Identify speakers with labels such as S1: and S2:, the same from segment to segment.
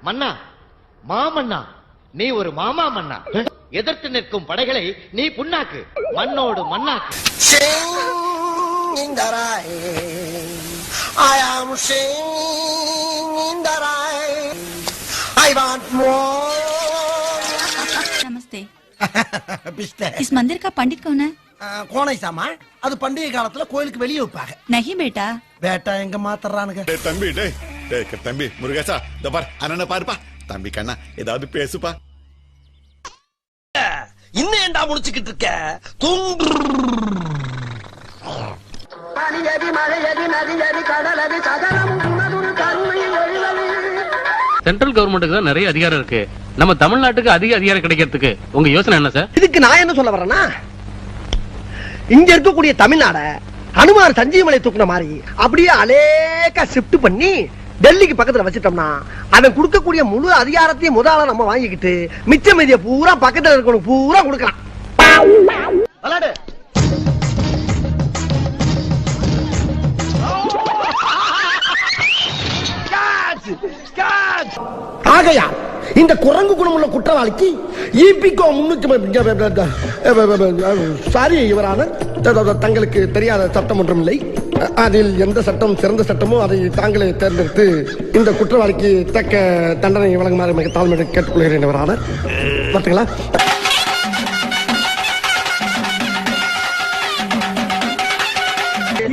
S1: மன்னா, மாமன்னா, நீ ஒரு மாமா மன்னா. எதிர்த்து நிற்கும் படைகளை நீ புண்ணாக்கு, மண்ணோடு மண்ணாக்கு.
S2: I am singing in the rain. I want more.
S3: नमस्ते.
S2: पिस्ते.
S3: इस मंदिर का पंडित कौन है?
S2: कौन है सामा? அது பண்டிகை காலத்துல கோயிலுக்கு வெளியே வைப்பாங்க.
S3: नहीं बेटा.
S2: பேட்டா எங்க மாத்தறானுங்க?
S4: தம்பி தம்பி முருகேசா இந்த பார் அண்ணனை பாருப்பா. தம்பி கண்ணா ஏதாவது பேசுப்பா.
S2: இன்னும் ஏண்டா முடிச்சுக்கிட்டு இருக்க? தூங்கு.
S5: சென்ட்ரல் கவர்மெண்ட்டுக்கு தான் நிறைய அதிகாரம் இருக்கு. நம்ம தமிழ்நாட்டுக்கு அதிக அதிகாரம் கிடைக்கிறதுக்கு உங்க யோசனை என்ன சார்?
S6: இதுக்கு நான் என்ன சொல்ல வரேன்னா, இங்க இருக்கக்கூடிய தமிழ்நாட அனுமார் சஞ்சீவமலை தூக்குன மாதிரி அப்படியே அலேக்கா ஷிஃப்ட் பண்ணி டெல்லிக்கு பக்கத்துல வச்சிட்டோம்னா அவன் கொடுக்கக்கூடிய முழு அதிகாரத்தையும் முதல்ல நம்ம வாங்கிக்கிட்டு மிச்ச மீதிய பூரா பக்கத்துல இருக்கணும் பூரா கொடுக்கலாம். ஆகையா இந்த குரங்கு குணமுள்ள குற்றவாளிக்கு ஈபிகோ 300 சாரி இவரான தங்களுக்கு தெரியாத சட்டம் ஒன்றும் இல்லை. அதில் எந்த சட்டம் சிறந்த சட்டமோ அதை தாங்களே தேர்ந்தெடுத்து இந்த குற்றவாளிக்கு தக்க தண்டனை வழங்குமாறு மிக தாழ்மையுடன் கேட்டுக்கொள்கிறேன். இவரான பார்த்தீங்களா?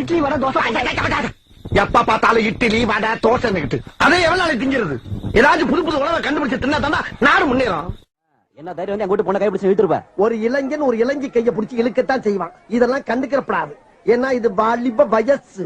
S6: இட்லி வடை தோசை எப்ப பார்த்தாலும் இட்லி வடை தோசை அதே எவ்வளவு நாளைக்கு திங்கிறது? ஏதாச்சும் புது புது உணவை கண்டுபிடிச்சு தின்னா தானே நாடு முன்னேறும்.
S7: என்ன தைரியம் வந்து எங்கூட்டு பொண்ணை கைப்பிடிச்சு இழுத்துருப்ப?
S6: ஒரு இளைஞன் ஒரு இளைஞி கையை பிடிச்சி இழுக்கத்தான் செய்வான். இதெல்லாம் கண்டுக்கிறப்படாது. ஏன்னா இது வாலிப வயசு.